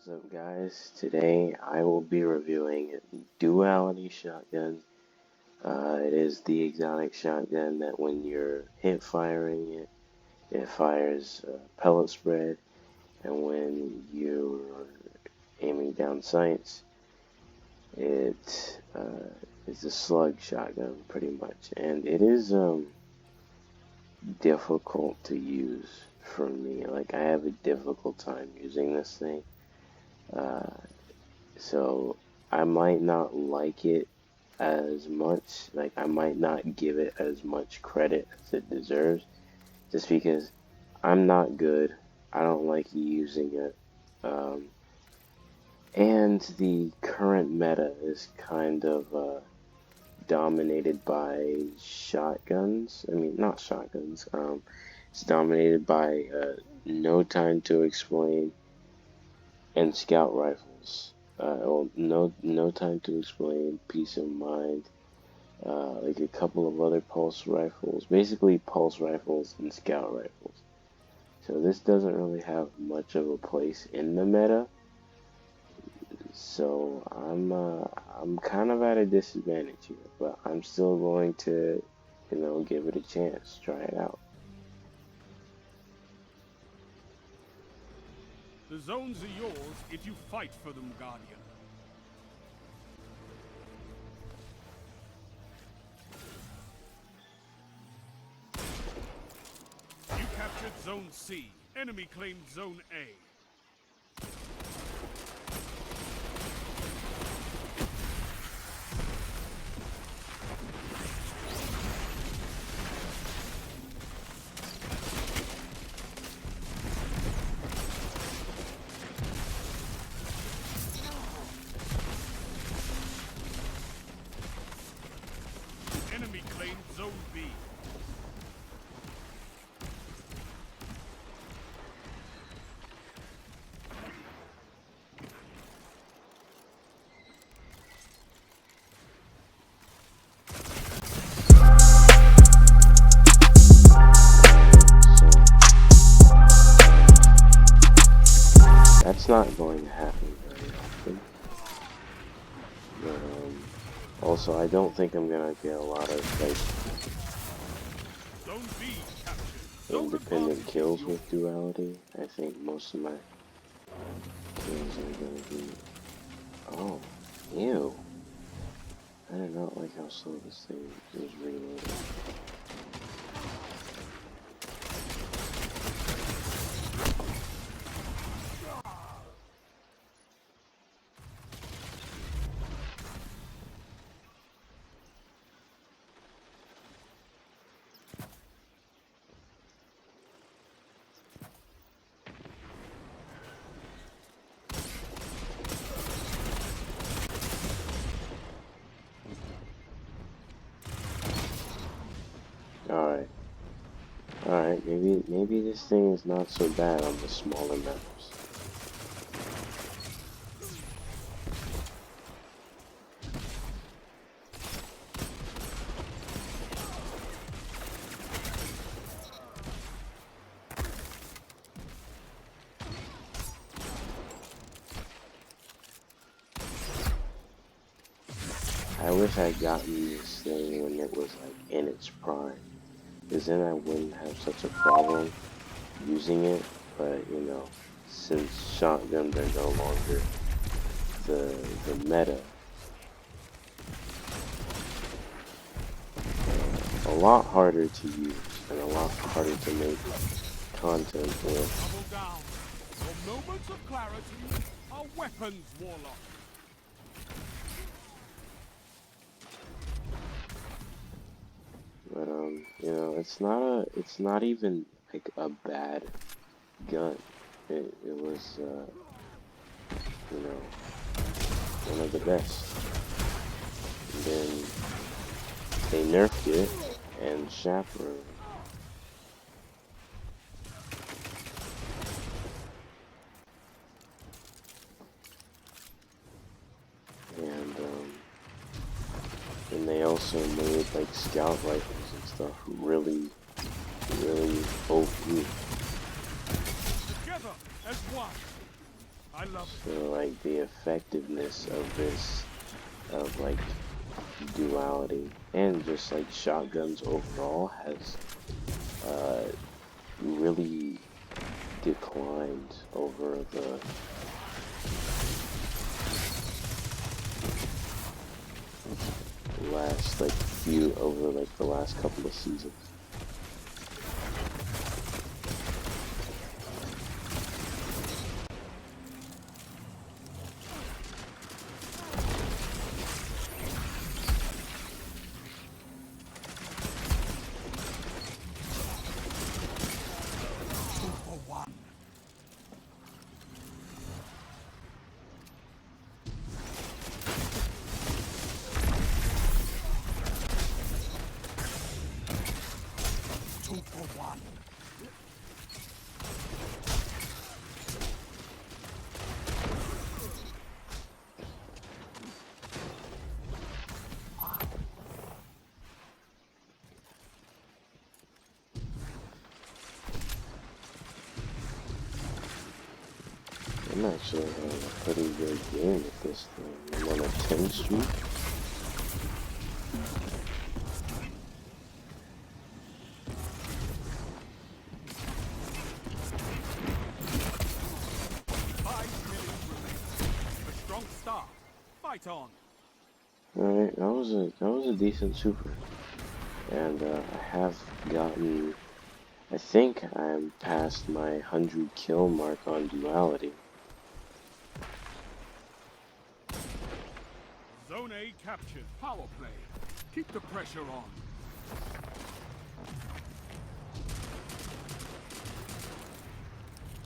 What's up, guys? Today I will be reviewing Duality shotgun. It is the exotic shotgun that when you're hip firing it, it fires pellet spread, and when you're aiming down sights, it is a slug shotgun pretty much, and it is difficult to use for me. Like, I have a difficult time using this thing. So I might not like it as much, like I might not give it as much credit as it deserves, just because I'm not good. I don't like using it. Um, and the current meta is kind of dominated by shotguns. I mean, not shotguns. It's dominated by No Time to Explain and scout rifles. Well, no Time to Explain, Peace of Mind, like a couple of other pulse rifles, basically pulse rifles and scout rifles. So this doesn't really have much of a place in the meta. So I'm kind of at a disadvantage here, but I'm still going to, give it a chance, try it out. The zones are yours if you fight for them, Guardian. You captured Zone C. Enemy claimed Zone A. Enemy claimed Zone B. That's not going to happen very often. Also, I don't think I'm gonna get a lot of like Zone B captured. Zone independent kills with Duality. I think most of my kills are gonna be. Oh, ew! I do not like how slow this thing is reloading. Alright, maybe this thing is not so bad on the smaller maps. I wish I'd gotten this thing when it was like in its prime, because then I wouldn't have such a problem using it. But since shotguns are no longer the meta, a lot harder to use and a lot harder to make content with. Double down. Your moments of clarity are weapons, Warlock. But it's not even like a bad gun. It was one of the best. And then they nerfed it and chaperoned. And they also made like scout rifles and stuff really OP. Together as one. I love it. So like the effectiveness of this, of like duality and just like shotguns overall has uh really declined over the last couple of seasons. Two for one. Two for one. I'm actually having a pretty good game with this thing. I'm on a 10 streak. A strong start. Fight on. Alright, that was a decent super. And I have gotten, I think I'm past my 100 kill mark on duality. Zone A captured. Power play. Keep the pressure on.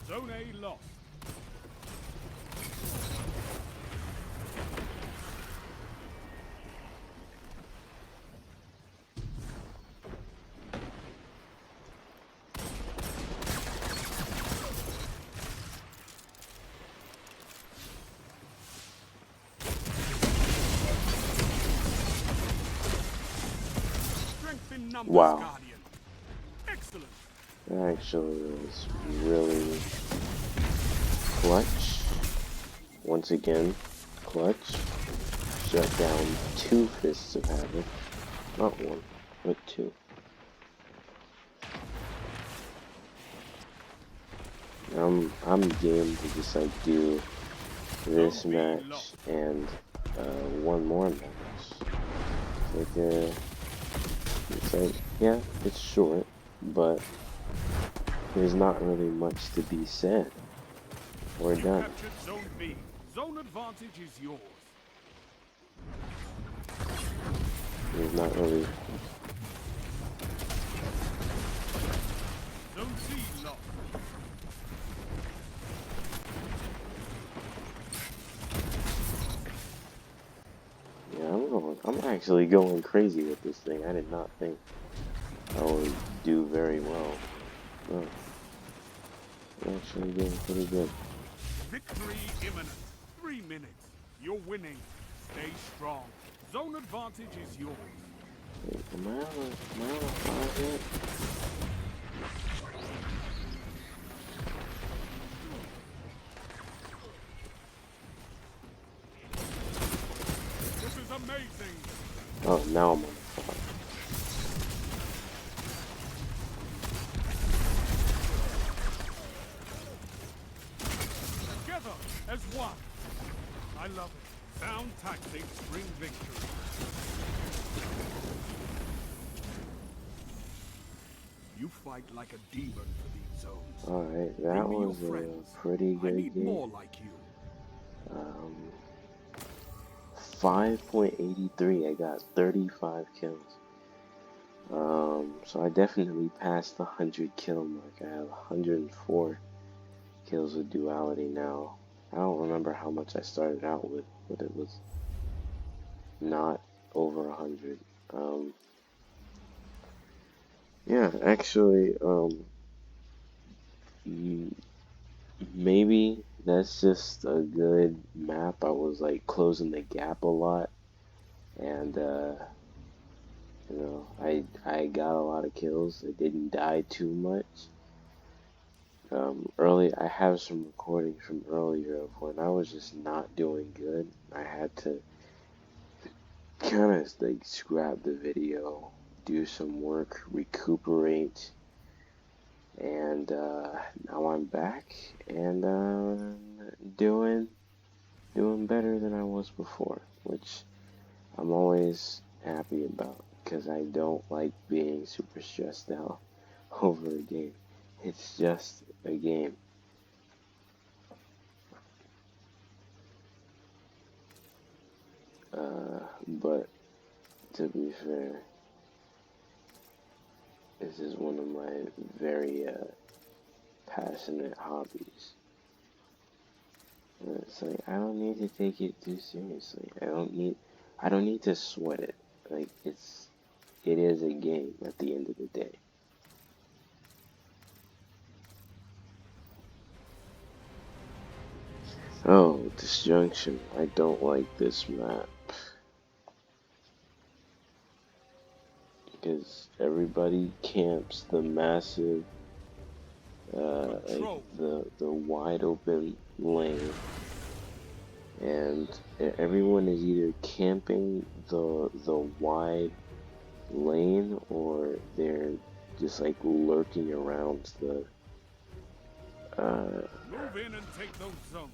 Zone A lost. Strength in numbers, Wow, Guardian. Excellent. that actually was really clutch. Once again, clutch. Shut down two Fists of Havoc. Not one, but two. I'm game to just like do Zone this B lost. match and one more match. It's like it's like yeah, it's short, but there's not really much to be said. We're You done. captured Zone B. Zone advantage is yours. There's not really. Zone C lost. Yeah, I'm actually going crazy with this thing. I did not think I would do very well. No, I'm actually doing pretty good. Victory imminent. 3 minutes. You're winning. Stay strong. Zone advantage is yours. Wait, am I on a 5 yet? This is amazing. Oh, now I'm on a 5. Together as one. I love it. Sound tactics bring victory. You fight like a demon for these zones. Alright, Bring that me your was a friends. pretty I good need more game. like you. Um, 5.83. I got 35 kills. So I definitely passed the 100 kill mark. I have 104 kills with duality now. I don't remember how much I started out with, but it was not over 100. Um, yeah, actually, maybe that's just a good map. I was like closing the gap a lot, and I got a lot of kills. I didn't die too much. I have some recordings from earlier of when I was just not doing good. I had to kind of like scrap the video, do some work, recuperate, and now I'm back and doing better than I was before, which I'm always happy about because I don't like being super stressed out over a game. It's just a game. But to be fair, this is one of my very passionate hobbies. And it's like I don't need to take it too seriously. I don't need to sweat it. Like it is a game at the end of the day. Oh, disjunction. I don't like this map because everybody camps the massive, like Control. the wide open lane, and everyone is either camping the wide lane or they're just like lurking around the Move in and take those zones.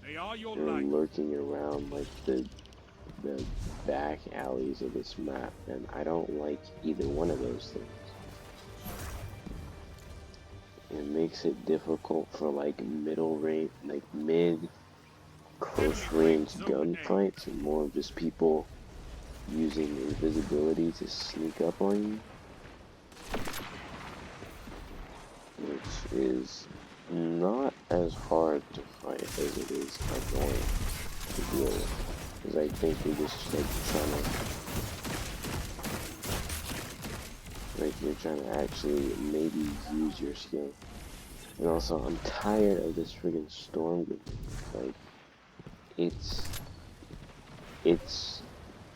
They are your they're life. lurking around like the back alleys of this map, and I don't like either one of those things. It makes it difficult for like middle range, like mid Enemy close claimed range zone A. gunfights, and more of just people using invisibility to sneak up on you, which is not as hard to fight as it is annoying to deal with. Because I think you're just like you're trying to actually maybe use your skill. And also, I'm tired of this friggin' storm grenade. Like, it's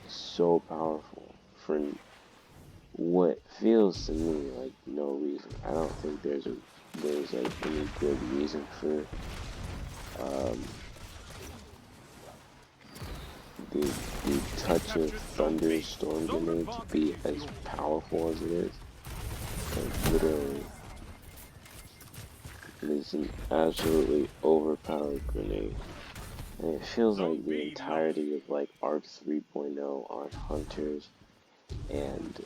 so powerful for what feels to me like no reason. I don't think there's like any good reason for um the touch of Captured zone B. thunderstorm Zone grenade to advantage be is as yours. powerful as it is. Like literally, it is an absolutely overpowered grenade. And it feels Zone like the B lost. entirety of like Arc 3.0 on Hunters and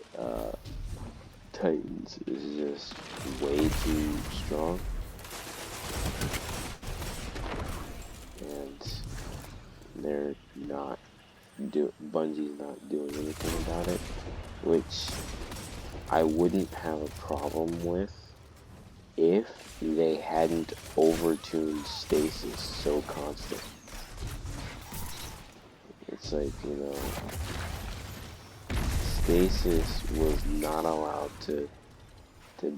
Titans is just way too strong. And they're not Bungie's not doing anything about it, which I wouldn't have a problem with if they hadn't overtuned stasis so constant. It's like, stasis was not allowed to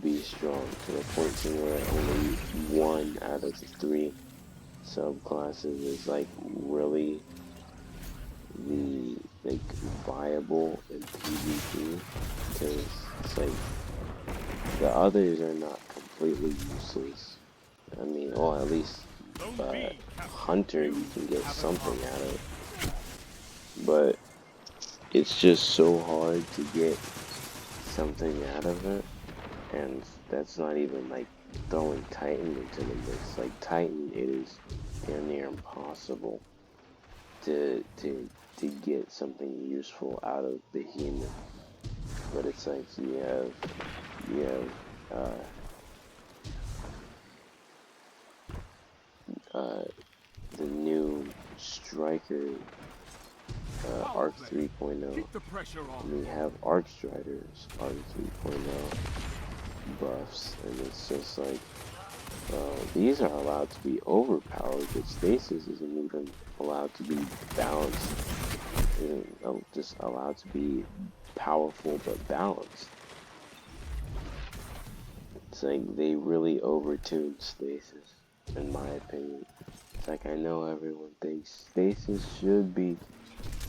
be strong to the point to where only one out of the three subclasses is like really the like viable in PvP, because it's like the others are not completely useless. I mean, well, at least Zone B captured. Hunter You you can get have something advantage. out of, but it's just so hard to get something out of it, and that's not even like throwing Titan into the mix. Like Titan, it is damn near impossible to get something useful out of Behemoth. But it's like you have uh the new Striker Power Arc play. 3.0, Keep the pressure and we on. have Arc Striders Arc 3.0 buffs, and it's just like, these are allowed to be overpowered, but Stasis isn't even allowed to be balanced, just allowed to be powerful but balanced. It's like they really overtuned Stasis, in my opinion. It's like I know everyone thinks Stasis should be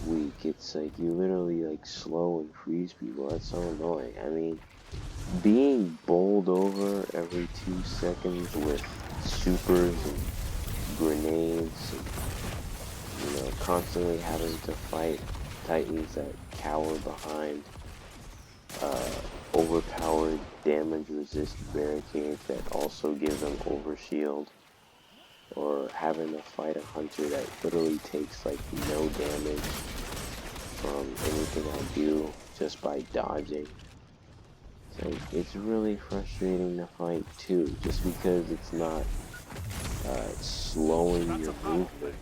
weak. It's like you literally like slow and freeze people. That's so annoying. I mean, being bowled over every 2 seconds with supers and grenades and, constantly having to fight titans that cower behind overpowered damage resist barricades that also give them overshield, or having to fight a hunter that literally takes like no damage from anything I do just by dodging. It's like, it's really frustrating to fight too, just because it's not slowing That's a your power play. movement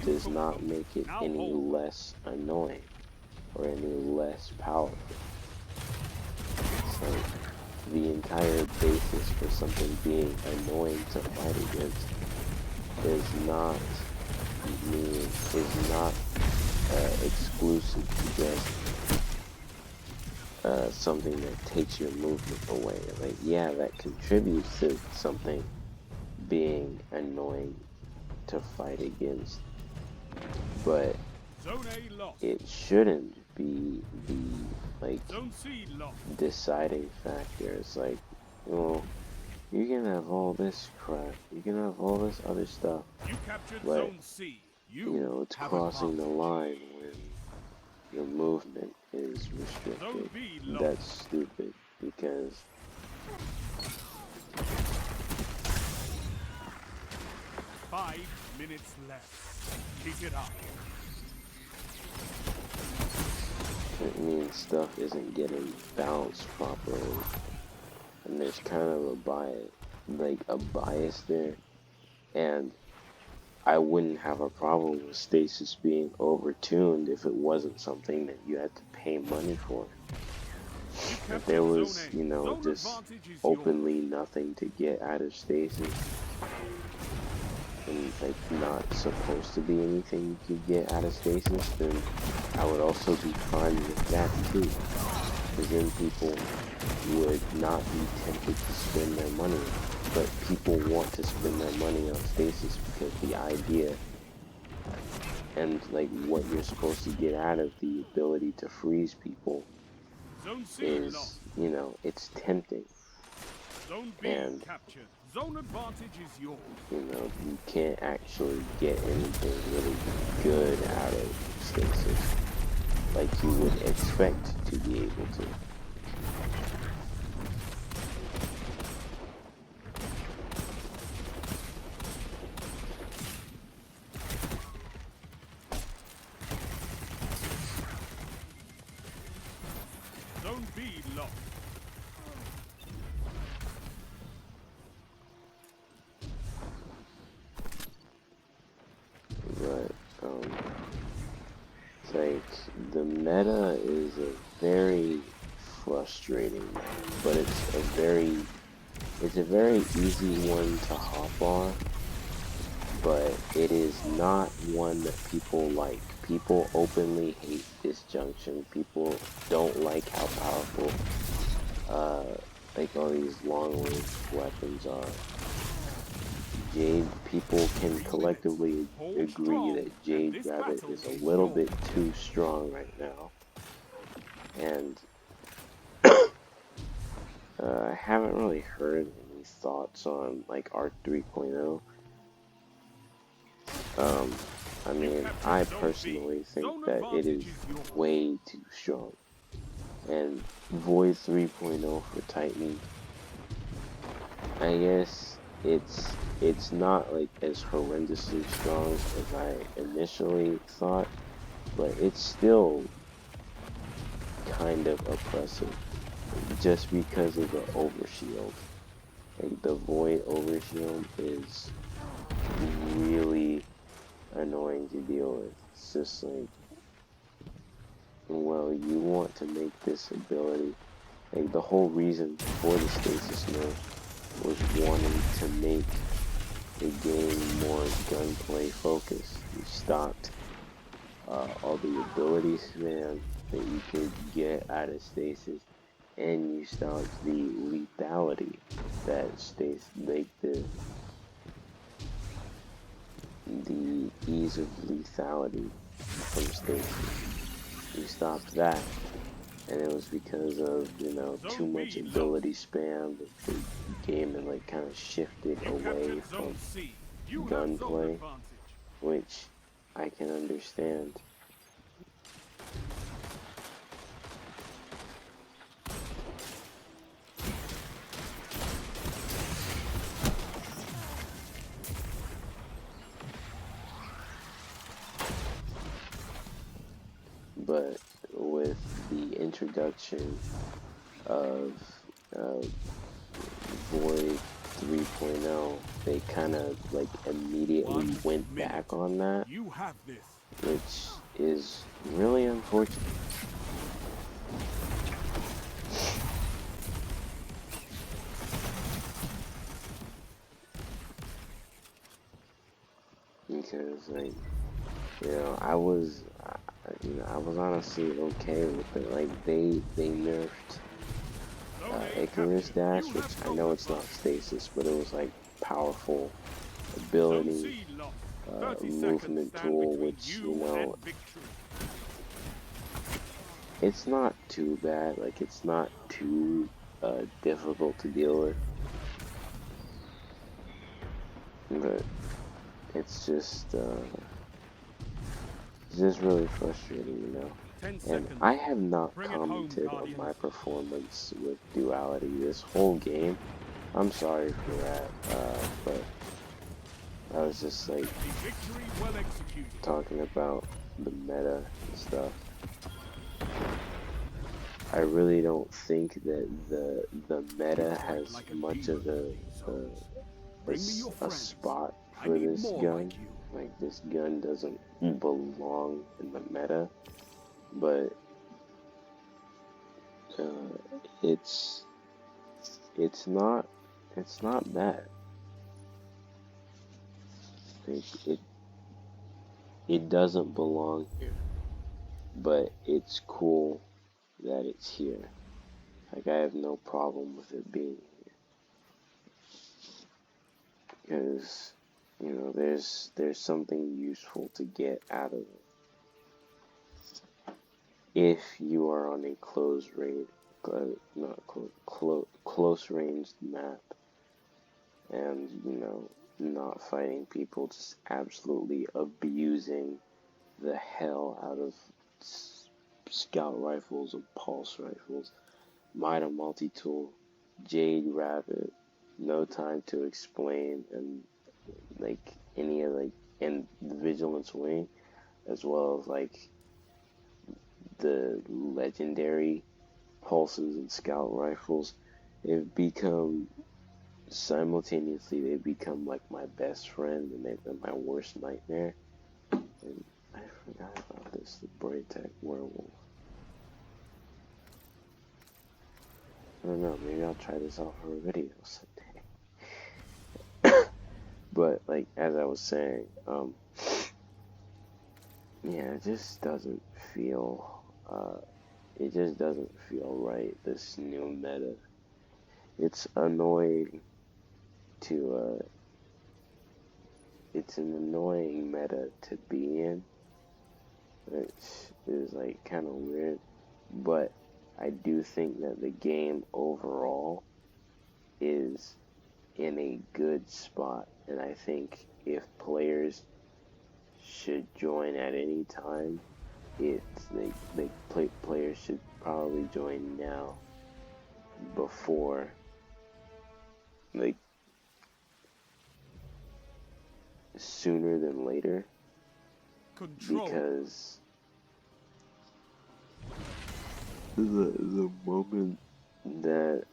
You does took not them. make it Now any hold. less annoying or any less powerful. It's like the entire basis for something being annoying to fight against does not is not exclusive to just something that takes your movement away. Like, yeah, that contributes to something being annoying to fight against, but Zone A lost. it shouldn't be the like Zone C lost. deciding factor. It's like, well, you can have all this crap, you can have all this other stuff, You captured but Zone C. You it's have crossing the advantage. line when your movement is Zone restricted. B lost. That's stupid because 5 minutes left. Keep it up. it means stuff isn't getting balanced properly, and there's kind of a bias there, and I wouldn't have a problem with stasis being overtuned if it wasn't something that you had to pay money for. You If there captured Zone was, A. Zone just advantage is yours. openly nothing to get out of stasis, and like not supposed to be anything you could get out of stasis, then I would also be fine with that too. Because then people would not be tempted to spend their money on it. But people want to spend their money on stasis because the idea and like what you're supposed to get out of the ability to freeze people Zone C lost. is, it's tempting. Zone B And, captured. Zone advantage is yours. you can't actually get anything really good out of stasis like you would expect to be able to. Zone B lost. But, it's like the meta is a very frustrating meta, but it's a very easy one to hop on, but it is not one that people like. People openly hate disjunction. People don't like how powerful like all these long range weapons are. Jade, people can 3 minutes. collectively Hold agree strong, that and Jade this Rabbit battle is a is little yours. bit too strong right now. And I haven't really heard any thoughts on like Arc 3.0. I You mean, captured I Zone B. personally think Zone that it advantage is is yours. way too strong. And Void 3.0 for Titan, I guess it's not like as horrendously strong as I initially thought, but it's still kind of oppressive just because of the overshield. Like the void overshield is really annoying to deal with. It's just like, well, you want to make this ability, like the whole reason for the stasis nerf was wanting to make the game more gunplay focused. You stopped all the ability spam that you could get out of stasis, and you stopped the lethality that stays like the ease of lethality from stasis. You stopped that, and it was because of, you know, too Zone much B lost. ability spam. The game had like kind of shifted You away captured Zone from C. You have zone gunplay, advantage. which I can understand. But with the introduction of uh, Void 3.0, they kind of like immediately 1 went minute. back on that, You have this. which is really unfortunate. Because like, you know, I was honestly okay with it. Like they nerfed Zone A Icarus captured. You Dash, which have I zone know it's not advantage. stasis, but it was like powerful Zone ability, C lost. 30 seconds movement stand tool, between which, you you and know, victory. it's not too bad. Like it's not too difficult to deal with, but it's just really frustrating, you know. 10 And seconds. I have not Bring it home, commented on Guardians. my performance with Duality this whole game. I'm sorry for that, but I was just like The victory well executed. talking about the meta and stuff. I really don't think that the meta Fight has like a much demon of for these zones. Bring me your a friends. spot I for need this more gun. like you. Like this gun doesn't belong in the meta, but it's it's not it's not bad. Like it doesn't belong here, but it's cool that it's here. Like I have no problem with it being here because, you know, there's something useful to get out of it if you are on a close ranged map, and, you know, not fighting people, just absolutely abusing the hell out of scout rifles and pulse rifles, Mida multi-tool, Jade Rabbit, No Time to Explain, and like any of like, and the Vigilance Wing, as well as like the legendary pulses and scout rifles. They've become they've become like my best friend, and they've been my worst nightmare. And I forgot about this, the Braytech werewolf. I don't know, maybe I'll try this out for a video someday. But like as I was saying, yeah, it just doesn't feel right, this new meta. It's annoying to it's an annoying meta to be in, which is like kind of weird, but I do think that the game overall is in a good spot, and I think if players should join at any time, players should probably join now before, like, sooner than later, Control. because the moment that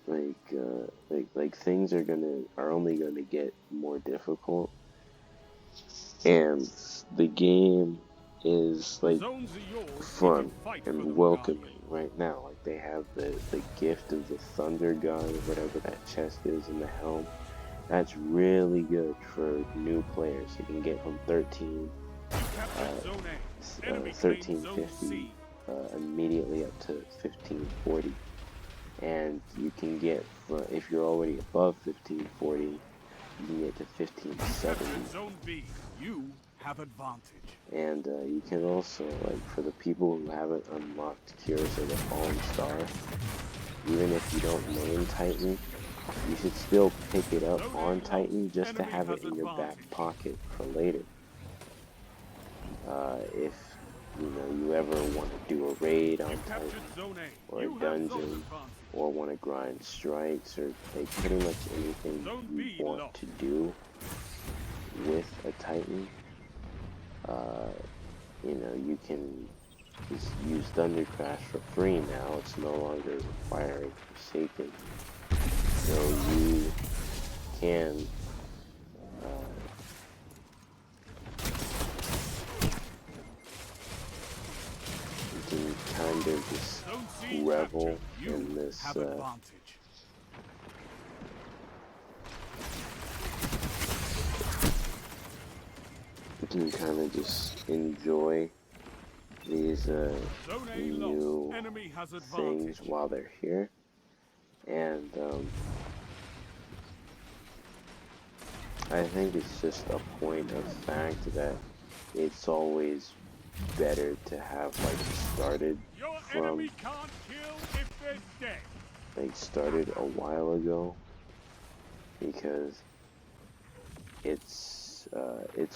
things are only gonna get more difficult, and the game is The like zones are yours if you fun fight for and them, Guardian. welcoming right now. Like they have the gift of the Thunder Gun, whatever that chest is in the helm. That's really good for new players. You can get from You captured uh, Zone A. Enemy claims Zone 1350 C. immediately up to 1540, and you can get if you're already above 1540, you can get to You captured 1570. Zone B. You have advantage. And you can also, like, for the people who haven't unlocked Cures of the Fallen Star, even if you don't main Titan, you should still pick it up Zone on A lost. Titan just to Enemy have it has in your back advantage. pocket for later. If you know you ever want to do a raid on You've captured Titan Zone A. or a You have zone dungeon advantage. or want to grind strikes or like pretty much anything Zone you B want lost. to do with a Titan, uh, you know, you can just use Thunder Crash for free now. It's no longer requiring Forsaken. So can uh, you can kind of just Zone C captured. revel You in this. have advantage. You can kind of just enjoy these Zone A lost. new Enemy has things advantage. while they're here, and I think it's just a point of fact that it's always better to have Your enemy from can't kill if they're dead. started a while ago, because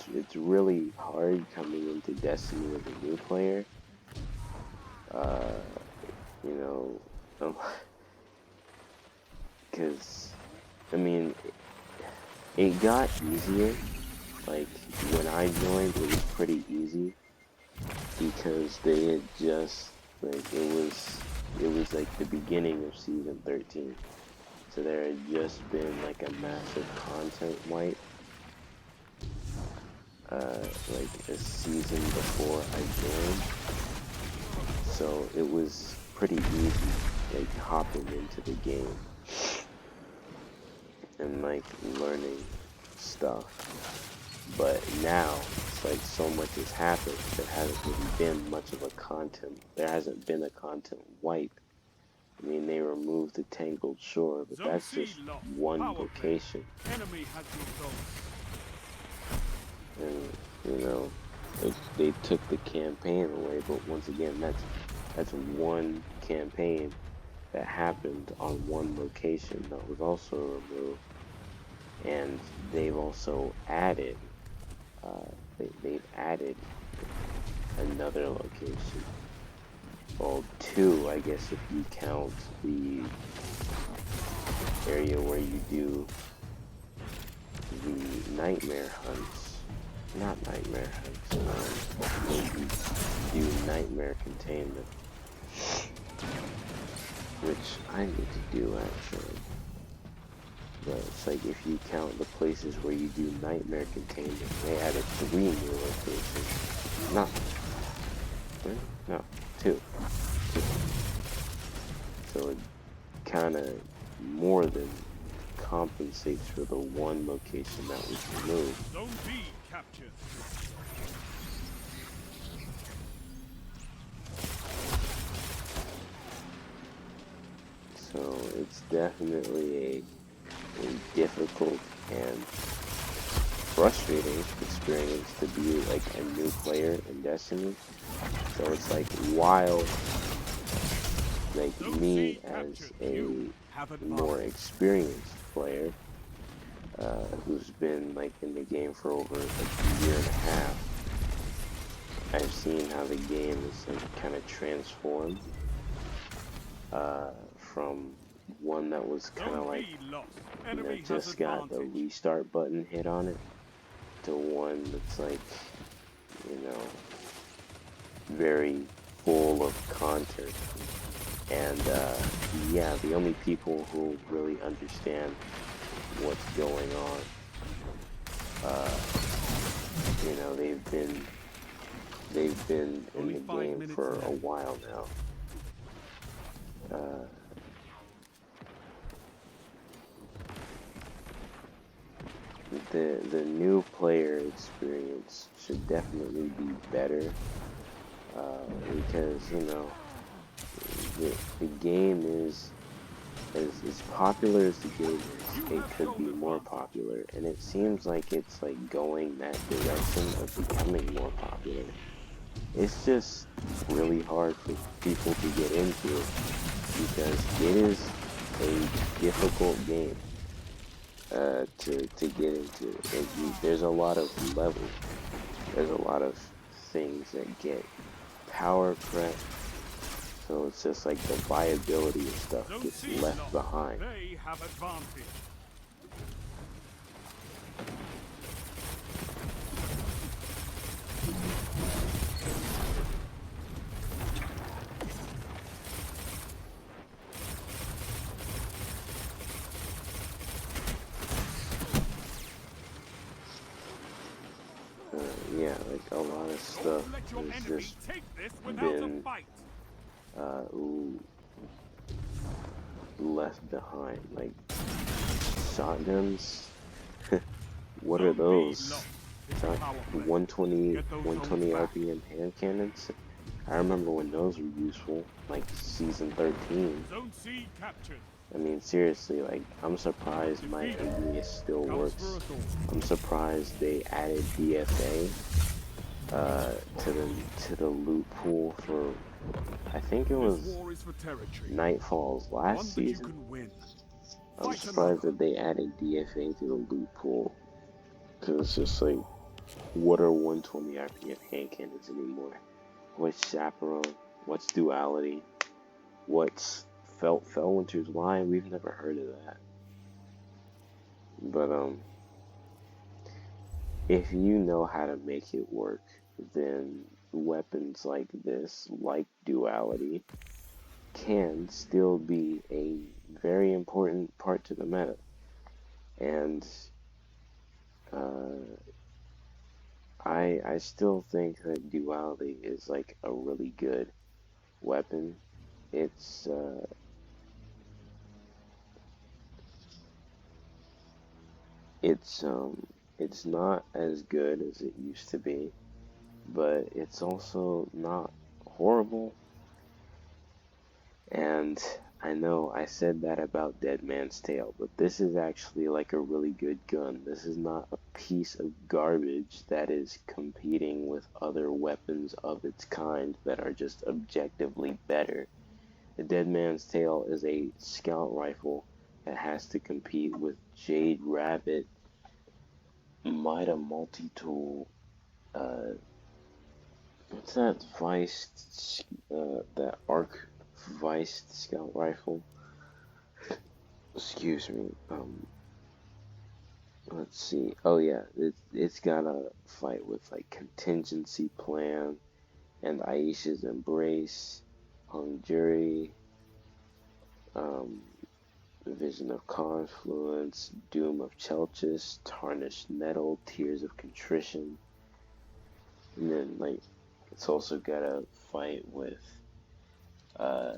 it's really hard coming into Destiny as a new player. Uh, you know, because I mean, it got easier. Like when I joined, it was pretty easy because they had just like it was like the beginning of season 13. So there had just been like a massive content wipe, like a season before I joined. So it was pretty easy, like hopping into the game and like learning stuff. But now it's like so much has happened. There hasn't really been much of a content. There hasn't been a content wipe. I mean, they removed the Tangled Shore, but Zone that's C just lost. one Power play. location. Enemy has your zone. And you know, they took the campaign away. But once again, that's one campaign that happened on one location that was also removed. And they've also added, they've added another location. Well, two, I guess, if you count the area where you do the nightmare hunts. Not nightmare hunts, where you do nightmare containment, which I need to do actually. But it's like if you count the places where you do nightmare containment, they added 3 new locations. Not really? No, two. So it kind of more than compensates for the one location that was removed. Zone B captured. So it's definitely a difficult and frustrating experience to be like a new player in Destiny. So it's like while like Zone me C as captured. You a have more advantage. experienced player, who's been like in the game for over like a year and a half, I've seen how the game is like kind of transformed, from one that was kind Zone of like, B lost. you know, Enemy has just got the advantage. restart button hit on it, to one that's like, you know, very full of content. And yeah, the only people who really understand what's going on, uh, you know, they've been in Only the 5 minutes for a left. while now. Uh, the new player experience should definitely be better, because you know the game is as popular as the game is, You it have could shown be more advantage. popular, and it seems like it's like going that direction of becoming more popular. It's just really hard for people to get into it because it is a difficult game to get into. There's a lot of levels. There's a lot of things that get power crept, so it's just like the viability of stuff Zone gets C left lost. behind. They have advantage. Yeah, like a lot of stuff Don't let your has enemy just take this without a been fight. ooh, left behind. Like shotguns, what are Zone B those? lost. It's Shot power play. 120 Get those zones 120 back. RPM hand cannons. I remember when those were useful, like season 13. Zone C captured. I mean, seriously, like I'm surprised my Defeat alias still comes for works. us all. I'm surprised they added DFA to the loot pool for I think it This was war is for territory. Nightfall's last One that you season. can win. I'm Fight surprised another. that they added DFA to the loot pool because it's just like, what are 120 RPM hand cannons anymore? What's Chaperone? What's Duality? What's Fellwinter's Line? We've never heard of that. But if you know how to make it work, then weapons like this, like Duality, can still be a very important part to the meta. And uh, I still think that Duality is like a really good weapon. It's uh, it's um it's not as good as it used to be, but it's also not horrible. And I know I said that about Dead Man's Tale, but this is actually like a really good gun. This is not a piece of garbage that is competing with other weapons of its kind that are just objectively better. The Dead Man's Tale is a scout rifle that has to compete with Jade Rabbit, Mida Multi-Tool, uh, what's that that Arc Vice scout rifle? Excuse me. Let's see. Oh yeah, it's got a fight with like Contingency Plan and Aisha's Embrace, Hung Jury, um, Vision of Confluence, Doom of Chelchis, Tarnished Metal, Tears of Contrition, and then like it's also got a fight with uh,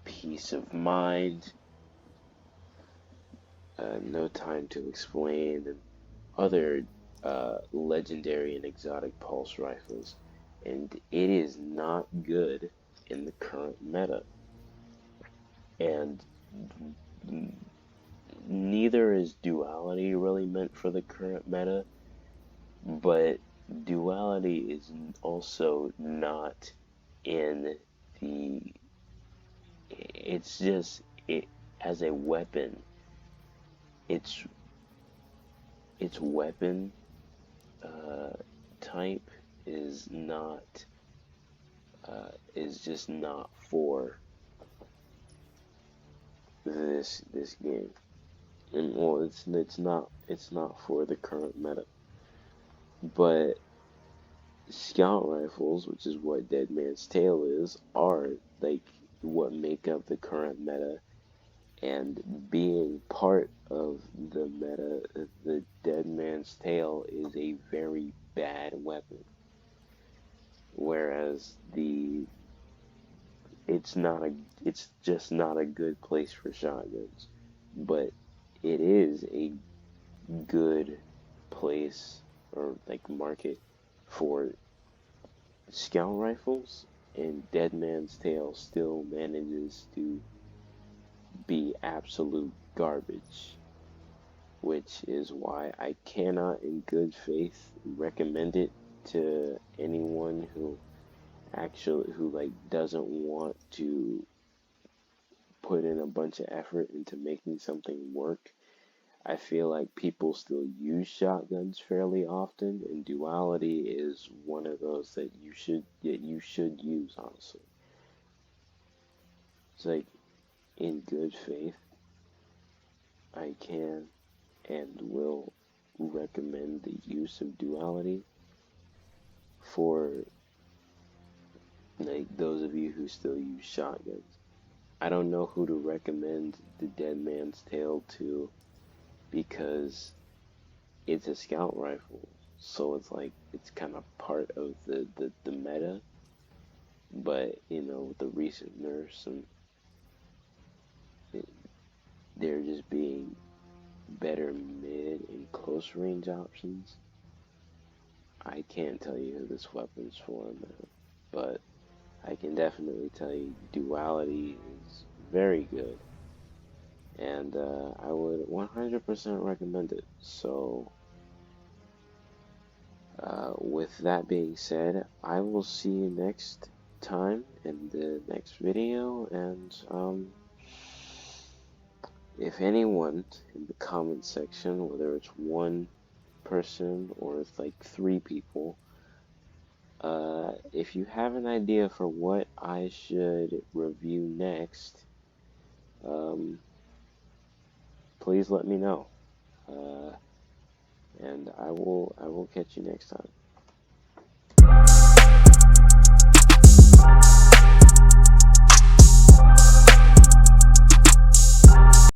Peace of Mind, No Time to Explain, and other legendary and exotic pulse rifles. And it is not good in the current meta. And neither is Duality really meant for the current meta, but Duality is also not in the. It's just it as a weapon. Its its weapon uh, type is not is just not for this game. And well, it's not for the current meta. But scout rifles, which is what Dead Man's Tale is, are like what make up the current meta. And being part of the meta, the Dead Man's Tale is a very bad weapon. Whereas the it's not a it's just not a good place for shotguns. But it is a good place or like market for scout rifles, and Dead Man's Tale still manages to be absolute garbage, which is why I cannot in good faith recommend it to anyone who like doesn't want to put in a bunch of effort into making something work. I feel like people still use shotguns fairly often, and Duality is one of those that you should use, honestly. It's like in good faith, I can and will recommend the use of Duality for like those of you who still use shotguns. I don't know who to recommend the Dead Man's Tale to because it's a scout rifle, so it's like it's kind of part of the meta. But with the recent nerfs and they're just being better mid and close range options. I can't tell you who this weapon's for, man, but I can definitely tell you Duality is very good, and I would 100% recommend it. So, with that being said, I will see you next time in the next video, and if anyone in the comment section, whether it's one person or it's like three people, if you have an idea for what I should review next, um, please let me know. Uh, and I will catch you next time.